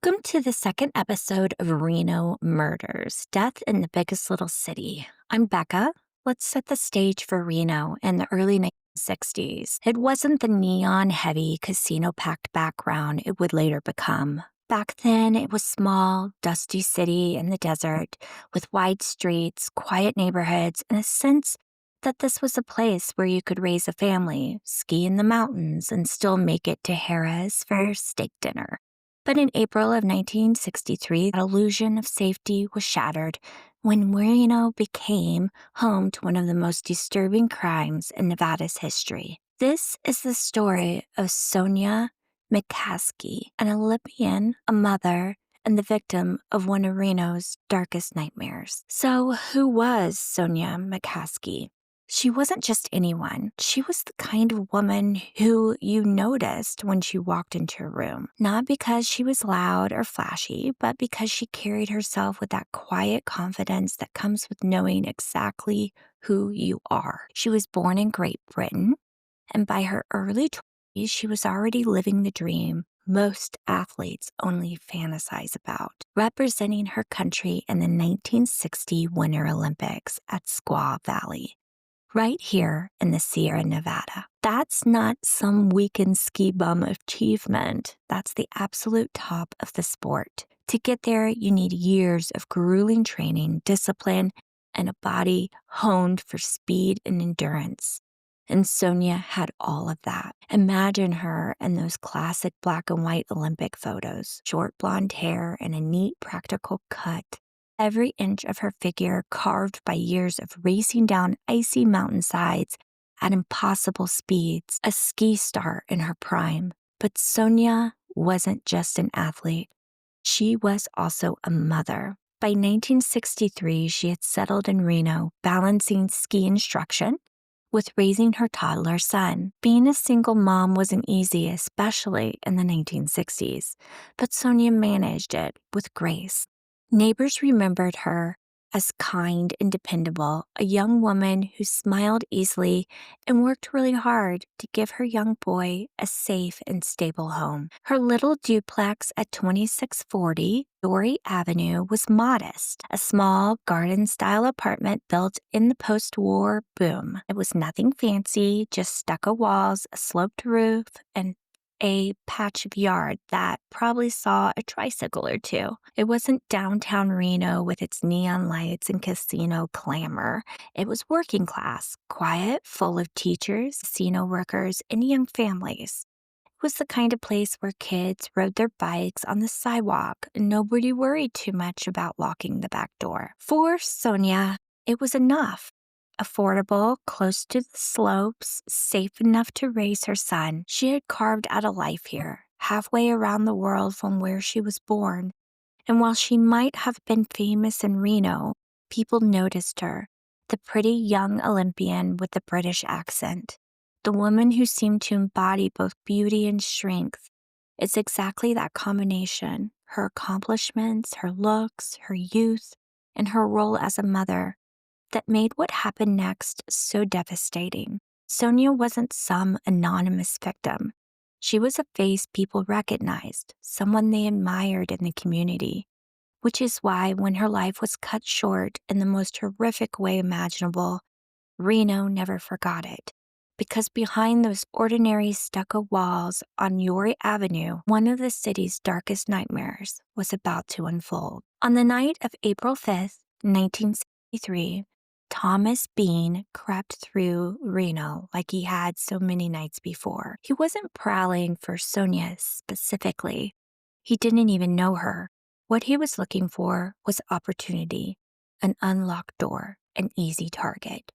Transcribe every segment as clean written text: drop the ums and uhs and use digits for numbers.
Welcome to the second episode of Reno Murders, Death in the Biggest Little City. I'm Becca. Let's set the stage for Reno in the early 1960s. It wasn't the neon-heavy, casino-packed background it would later become. Back then, it was small, dusty city in the desert with wide streets, quiet neighborhoods, and a sense that this was a place where you could raise a family, ski in the mountains, and still make it to Harrah's for steak dinner. But in April of 1963, that illusion of safety was shattered when Reno became home to one of the most disturbing crimes in Nevada's history. This is the story of Sonja McCaskie, an Olympian, a mother, and the victim of one of Reno's darkest nightmares. So, who was Sonja McCaskie? She wasn't just anyone. She was the kind of woman who you noticed when she walked into a room. Not because she was loud or flashy, but because she carried herself with that quiet confidence that comes with knowing exactly who you are. She was born in Great Britain, and by her early 20s, she was already living the dream most athletes only fantasize about, representing her country in the 1960 Winter Olympics at Squaw Valley, right here in the Sierra Nevada. That's not some weekend ski bum achievement. That's the absolute top of the sport. To get there, you need years of grueling training, discipline, and a body honed for speed and endurance. And Sonja had all of that. Imagine her in those classic black and white Olympic photos, short blonde hair and a neat practical cut. Every inch of her figure carved by years of racing down icy mountainsides at impossible speeds, a ski star in her prime. But Sonja wasn't just an athlete. She was also a mother. By 1963, she had settled in Reno, balancing ski instruction with raising her toddler son. Being a single mom wasn't easy, especially in the 1960s, but Sonja managed it with grace. Neighbors remembered her as kind and dependable, a young woman who smiled easily and worked really hard to give her young boy a safe and stable home. Her little duplex at 2640 Yori Avenue was modest, a small garden-style apartment built in the post-war boom. It was nothing fancy, just stucco walls, a sloped roof, and a patch of yard that probably saw a tricycle or two. It wasn't downtown Reno with its neon lights and casino clamor. It was working class, quiet, full of teachers, casino workers, and young families. It was the kind of place where kids rode their bikes on the sidewalk and nobody worried too much about locking the back door. For Sonja, it was enough. Affordable, close to the slopes, safe enough to raise her son. She had carved out a life here, halfway around the world from where she was born. And while she might have been famous in Reno, people noticed her, the pretty young Olympian with the British accent, the woman who seemed to embody both beauty and strength. It's exactly that combination, her accomplishments, her looks, her youth, and her role as a mother, that made what happened next so devastating. Sonja wasn't some anonymous victim. She was a face people recognized, someone they admired in the community, which is why when her life was cut short in the most horrific way imaginable, Reno never forgot it. Because behind those ordinary stucco walls on Yori Avenue, one of the city's darkest nightmares was about to unfold. On the night of April 5th, 1963, Thomas Bean crept through Reno like he had so many nights before. He wasn't prowling for Sonja specifically. He didn't even know her. What he was looking for was opportunity, an unlocked door, an easy target.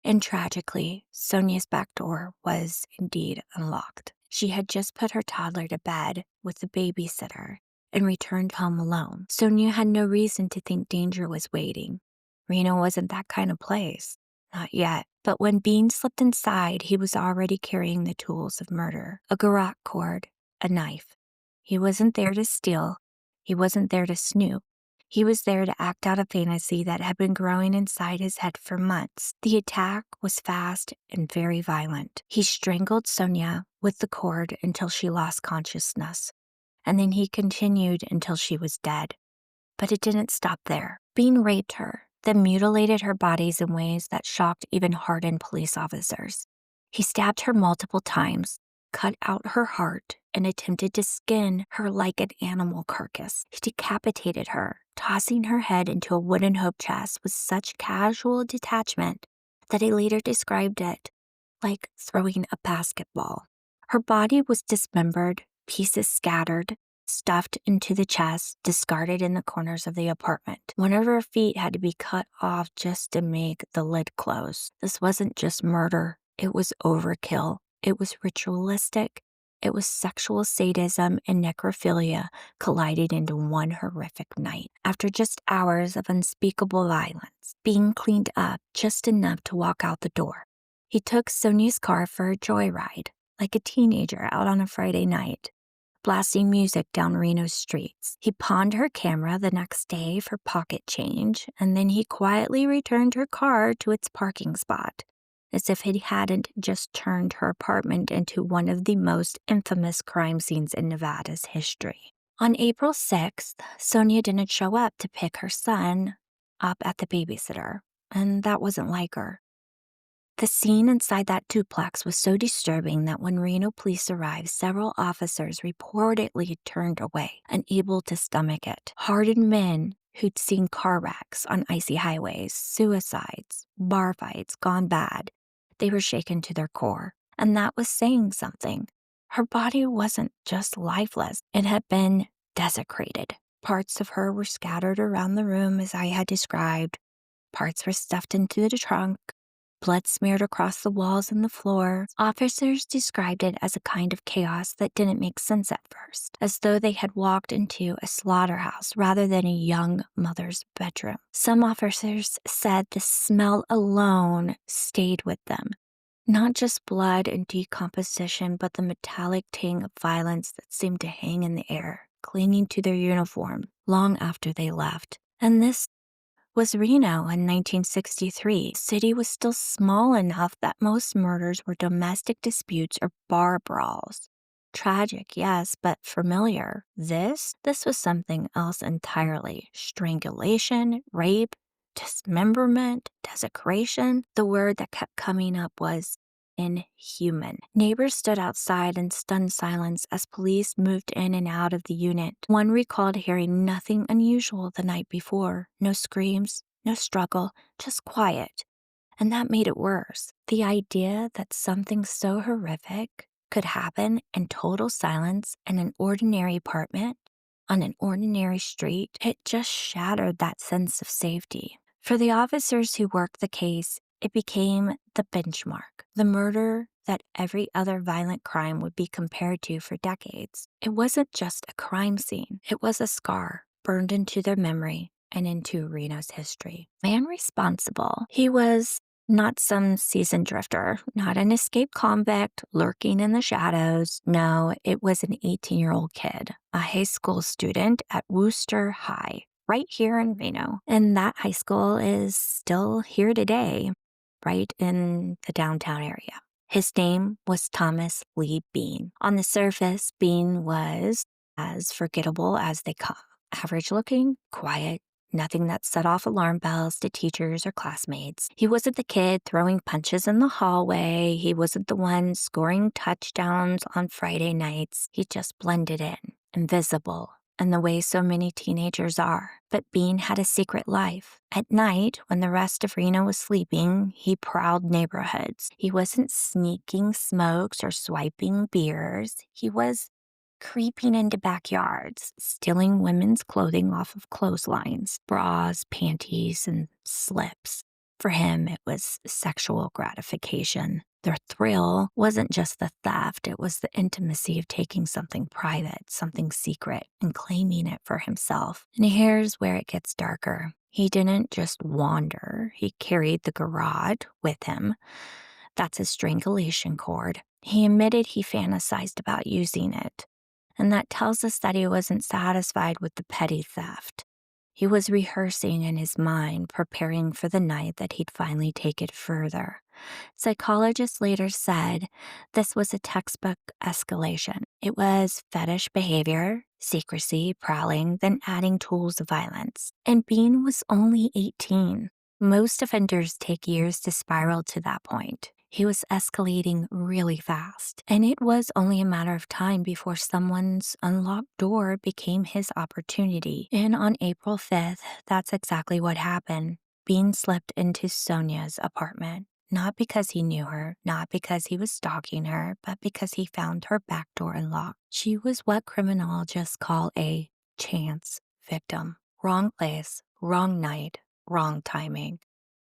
And tragically, Sonja's back door was indeed unlocked. She had just put her toddler to bed with the babysitter and returned home alone. Sonja had no reason to think danger was waiting. Reno wasn't that kind of place. Not yet. But when Bean slipped inside, he was already carrying the tools of murder. A garrote cord, a knife. He wasn't there to steal. He wasn't there to snoop. He was there to act out a fantasy that had been growing inside his head for months. The attack was fast and very violent. He strangled Sonja with the cord until she lost consciousness. and then he continued until she was dead. But it didn't stop there. Bean raped her, then mutilated her bodies in ways that shocked even hardened police officers. He stabbed her multiple times, cut out her heart, and attempted to skin her like an animal carcass. He decapitated her, tossing her head into a wooden hope chest with such casual detachment that he later described it like throwing a basketball. Her body was dismembered, pieces scattered, stuffed into the chest, discarded in the corners of the apartment. One of her feet had to be cut off just to make the lid close. This wasn't just murder, it was overkill. It was ritualistic. It was sexual sadism and necrophilia collided into one horrific night. After just hours of unspeakable violence, Bean cleaned up just enough to walk out the door. He took Sonja's car for a joyride, like a teenager out on a Friday night, blasting music down Reno's streets. He pawned her camera the next day for pocket change, and then he quietly returned her car to its parking spot, as if he hadn't just turned her apartment into one of the most infamous crime scenes in Nevada's history. On April 6th, Sonja didn't show up to pick her son up at the babysitter, and that wasn't like her. The scene inside that duplex was so disturbing that when Reno police arrived, several officers reportedly turned away, unable to stomach it. Hardened men who'd seen car wrecks on icy highways, suicides, bar fights gone bad, they were shaken to their core, and that was saying something. Her body wasn't just lifeless, it had been desecrated. Parts of her were scattered around the room as I had described. Parts were stuffed into the trunk, blood smeared across the walls and the floor. Officers described it as a kind of chaos that didn't make sense at first, as though they had walked into a slaughterhouse rather than a young mother's bedroom. Some officers said the smell alone stayed with them. Not just blood and decomposition, but the metallic tang of violence that seemed to hang in the air, clinging to their uniform long after they left. And this was Reno in 1963. The city was still small enough that most murders were domestic disputes or bar brawls. Tragic, yes, but familiar. This was something else entirely. Strangulation, rape, dismemberment, desecration. The word that kept coming up was inhuman. Neighbors stood outside in stunned silence as police moved in and out of the unit. One recalled hearing nothing unusual the night before. No screams, no struggle, just quiet. And that made it worse. The idea that something so horrific could happen in total silence in an ordinary apartment on an ordinary street, it just shattered that sense of safety. For the officers who worked the case, it became the benchmark, the murder that every other violent crime would be compared to for decades. It wasn't just a crime scene. It was a scar burned into their memory and into Reno's history. Man responsible. He was not some seasoned drifter, not an escaped convict lurking in the shadows. No, it was an 18-year-old kid, a high school student at Wooster High, right here in Reno. And that high school is still here today, right in the downtown area. His name was Thomas Lee Bean. On the surface, Bean was as forgettable as they come. Average looking, quiet, nothing that set off alarm bells to teachers or classmates. He wasn't the kid throwing punches in the hallway. He wasn't the one scoring touchdowns on Friday nights. He just blended in, invisible, in the way so many teenagers are. But Bean had a secret life. At night, when the rest of Reno was sleeping, he prowled neighborhoods. He wasn't sneaking smokes or swiping beers. He was creeping into backyards, stealing women's clothing off of clotheslines, bras, panties, and slips. For him, it was sexual gratification. Their thrill wasn't just the theft, it was the intimacy of taking something private, something secret, and claiming it for himself. And here's where it gets darker. He didn't just wander, he carried the garrote with him. That's a strangulation cord. He admitted he fantasized about using it. And that tells us that he wasn't satisfied with the petty theft. He was rehearsing in his mind, preparing for the night that he'd finally take it further. Psychologists later said this was a textbook escalation. It was fetish behavior, secrecy, prowling, then adding tools of violence. And Bean was only 18. Most offenders take years to spiral to that point. He was escalating really fast, and it was only a matter of time before someone's unlocked door became his opportunity. And on April 5th, that's exactly what happened. Bean slipped into Sonja's apartment. Not because he knew her, not because he was stalking her, but because he found her back door unlocked. She was what criminologists call a chance victim. Wrong place, wrong night, wrong timing.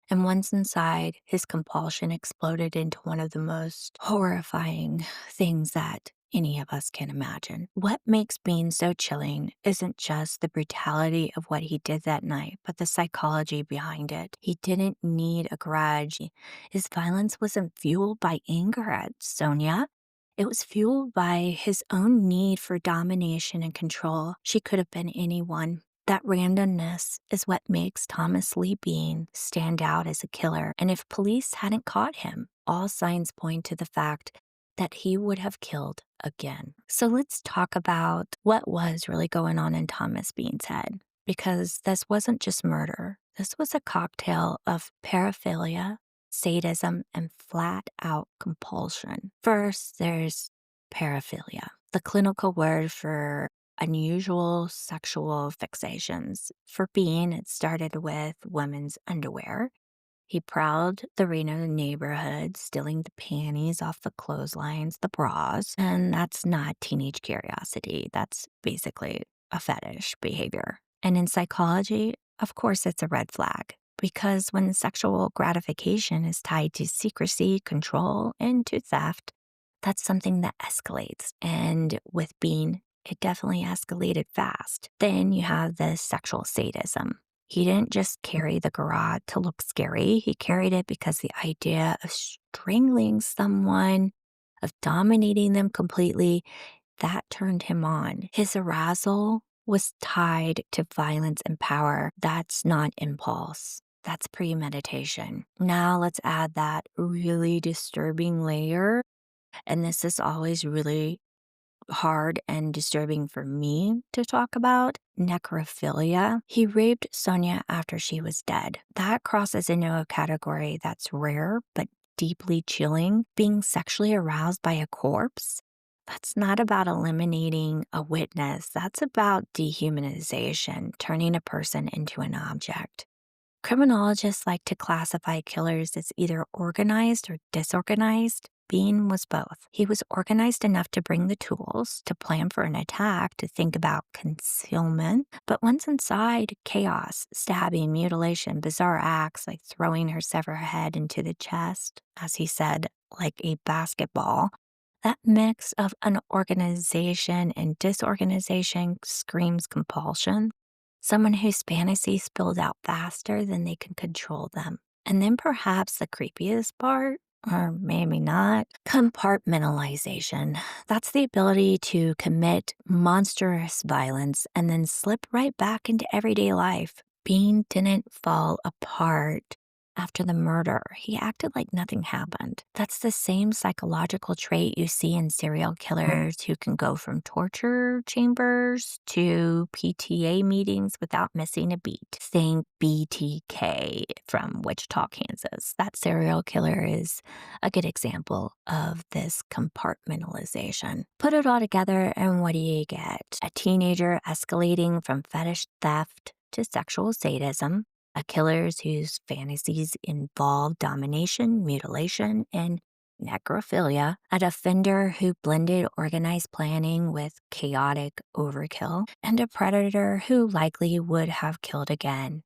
And once inside, his compulsion exploded into one of the most horrifying things that any of us can imagine. What makes Bean so chilling isn't just the brutality of what he did that night, but the psychology behind it. He didn't need a grudge. His violence wasn't fueled by anger at Sonja. It was fueled by his own need for domination and control. She could have been anyone. That randomness is what makes Thomas Lee Bean stand out as a killer. And if police hadn't caught him, all signs point to the fact that he would have killed again. So let's talk about what was really going on in Thomas Bean's head, because this wasn't just murder. This was a cocktail of paraphilia, sadism, and flat-out compulsion. First, there's paraphilia, the clinical word for unusual sexual fixations. For Bean, it started with women's underwear. He prowled the Reno neighborhood, stealing the panties off the clotheslines, the bras. And that's not teenage curiosity. That's basically a fetish behavior. And in psychology, of course, it's a red flag. Because when sexual gratification is tied to secrecy, control, and to theft, that's something that escalates. And with Bean, it definitely escalated fast. Then you have the sexual sadism. He didn't just carry the garrote to look scary. He carried it because the idea of strangling someone, of dominating them completely, that turned him on. His arousal was tied to violence and power. That's not impulse. That's premeditation. Now let's add that really disturbing layer. And this is always really hard and disturbing for me to talk about, necrophilia. He raped Sonja after she was dead. That crosses into a category that's rare but deeply chilling. Being sexually aroused by a corpse, that's not about eliminating a witness. That's about dehumanization, turning a person into an object. Criminologists like to classify killers as either organized or disorganized. Bean was both. He was organized enough to bring the tools, to plan for an attack, to think about concealment. But once inside, chaos, stabbing, mutilation, bizarre acts like throwing her severed head into the chest, as he said, like a basketball. That mix of unorganization and disorganization screams compulsion. Someone whose fantasies spilled out faster than they can control them. And then perhaps the creepiest part, or maybe not, compartmentalization. That's the ability to commit monstrous violence and then slip right back into everyday life. Bean didn't fall apart after the murder. He acted like nothing happened. That's the same psychological trait you see in serial killers who can go from torture chambers to PTA meetings without missing a beat. Think BTK from Wichita, Kansas. That serial killer is a good example of this compartmentalization. Put it all together and what do you get? A teenager escalating from fetish theft to sexual sadism, a killer whose fantasies involve domination, mutilation, and necrophilia, an offender who blended organized planning with chaotic overkill, and a predator who likely would have killed again.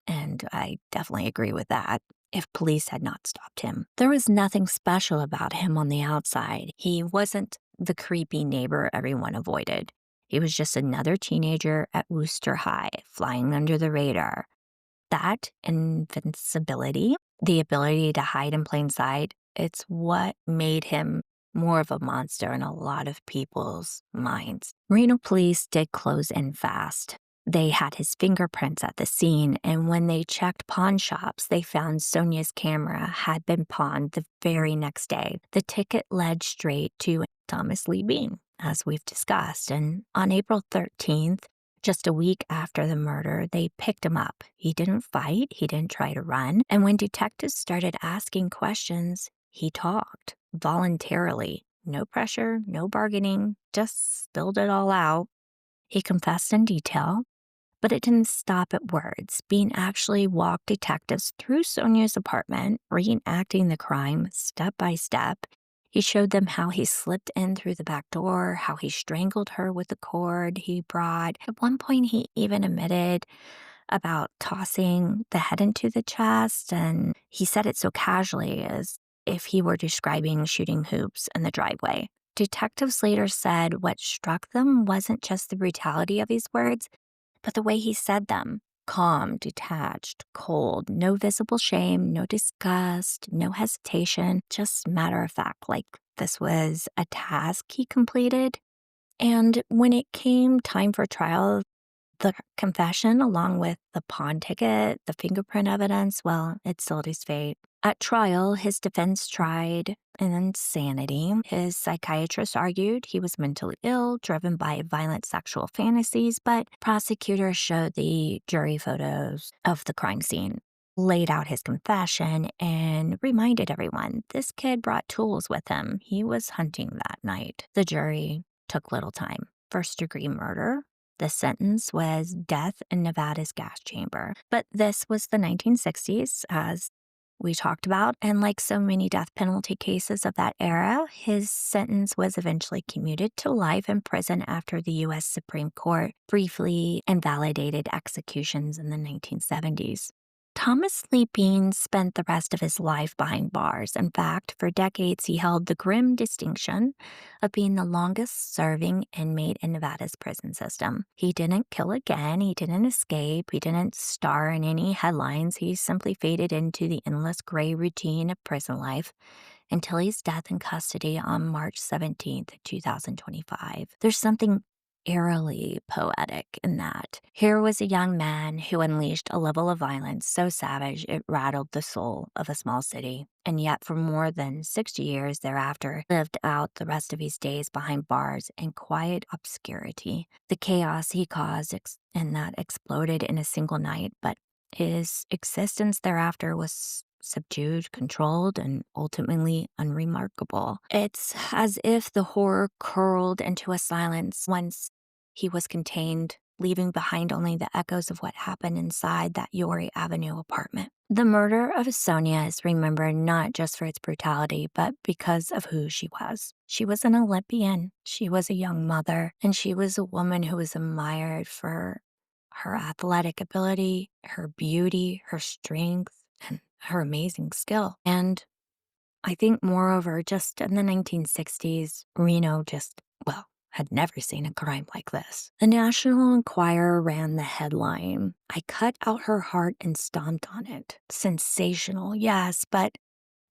And I definitely agree with that if police had not stopped him. There was nothing special about him on the outside. He wasn't the creepy neighbor everyone avoided. He was just another teenager at Wooster High, flying under the radar. That invincibility, the ability to hide in plain sight, it's what made him more of a monster in a lot of people's minds. Reno police did close in fast. They had his fingerprints at the scene, and when they checked pawn shops, they found Sonja's camera had been pawned the very next day. The ticket led straight to Thomas Lee Bean, as we've discussed, and on April 13th, just a week after the murder, they picked him up. He didn't fight, he didn't try to run, and when detectives started asking questions, he talked voluntarily. No pressure, no bargaining, just spilled it all out. He confessed in detail, but it didn't stop at words. Bean actually walked detectives through Sonja's apartment, reenacting the crime step by step. He showed them how he slipped in through the back door, how he strangled her with the cord he brought. At one point, he even admitted about tossing the head into the chest, and he said it so casually as if he were describing shooting hoops in the driveway. Detectives later said what struck them wasn't just the brutality of his words, but the way he said them. Calm, detached, cold, no visible shame, no disgust, no hesitation, just matter of fact, like this was a task he completed. And when it came time for trial, the confession, along with the pawn ticket, the fingerprint evidence, well, it sealed his fate. At trial, his defense tried insanity. His psychiatrist argued he was mentally ill, driven by violent sexual fantasies, but prosecutors showed the jury photos of the crime scene, laid out his confession, and reminded everyone this kid brought tools with him. He was hunting that night. The jury took little time. First-degree murder. The sentence was death in Nevada's gas chamber. But this was the 1960s, as we talked about, and like so many death penalty cases of that era, his sentence was eventually commuted to life in prison after the U.S. Supreme Court briefly invalidated executions in the 1970s. Thomas Lee Bean spent the rest of his life behind bars. In fact, for decades, he held the grim distinction of being the longest-serving inmate in Nevada's prison system. He didn't kill again, he didn't escape, he didn't star in any headlines. He simply faded into the endless gray routine of prison life until his death in custody on March 17th, 2025. There's something eerily poetic in that. Here was a young man who unleashed a level of violence so savage it rattled the soul of a small city, and yet for more than 60 years thereafter lived out the rest of his days behind bars in quiet obscurity. The chaos he caused and that exploded in a single night, but his existence thereafter was subdued, controlled, and ultimately unremarkable. It's as if the horror curled into a silence once he was contained, leaving behind only the echoes of what happened inside that Yori Avenue apartment. The murder of Sonja is remembered not just for its brutality, but because of who she was. She was an Olympian, she was a young mother, and she was a woman who was admired for her athletic ability, her beauty, her strength, and her amazing skill. And I think, moreover, just in the 1960s, Reno had never seen a crime like this. The National Enquirer ran the headline, "I cut out her heart and stomped on it." Sensational, yes, but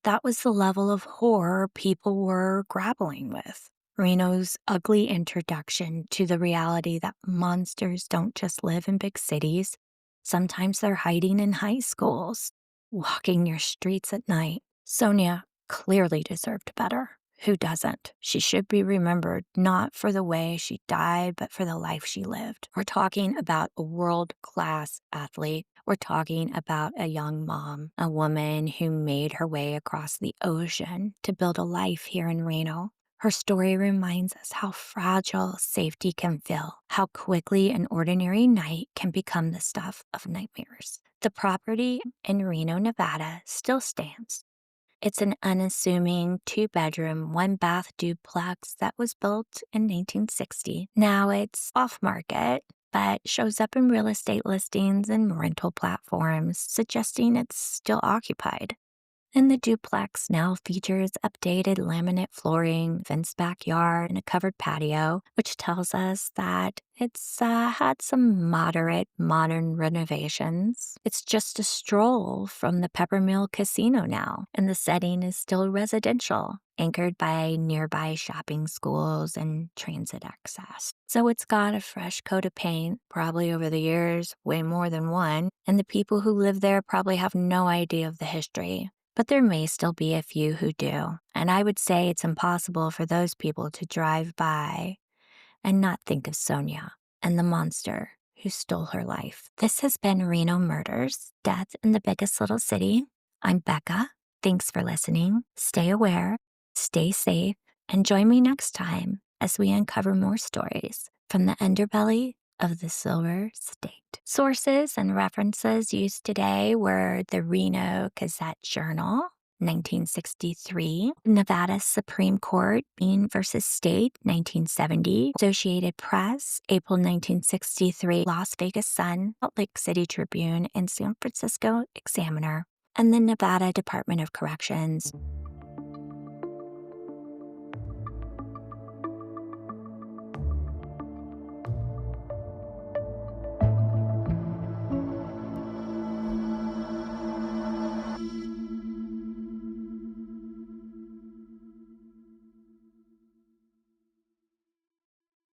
that was the level of horror people were grappling with. Reno's ugly introduction to the reality that monsters don't just live in big cities. Sometimes they're hiding in high schools, walking your streets at night. Sonja clearly deserved better. Who doesn't? She should be remembered not for the way she died, but for the life she lived. We're talking about a world-class athlete. We're talking about a young mom, a woman who made her way across the ocean to build a life here in Reno. Her story reminds us how fragile safety can feel, how quickly an ordinary night can become the stuff of nightmares. The property in Reno, Nevada still stands. It's an unassuming 2-bedroom, 1-bath duplex that was built in 1960. Now it's off-market, but shows up in real estate listings and rental platforms, suggesting it's still occupied. And the duplex now features updated laminate flooring, fenced backyard, and a covered patio, which tells us that it's had some moderate modern renovations. It's just a stroll from the Peppermill Casino now, and the setting is still residential, anchored by nearby shopping schools and transit access. So it's got a fresh coat of paint, probably over the years, way more than one, and the people who live there probably have no idea of the history. But there may still be a few who do, and I would say it's impossible for those people to drive by and not think of Sonja and the monster who stole her life. This has been Reno Murders, Death in the Biggest Little City. I'm Becca. Thanks for listening. Stay aware, stay safe, and join me next time as we uncover more stories from the underbelly of the Silver State. Sources and references used today were the Reno Gazette-Journal, 1963, Nevada Supreme Court, Bean versus State, 1970, Associated Press, April 1963, Las Vegas Sun, Salt Lake City Tribune, and San Francisco Examiner, and the Nevada Department of Corrections.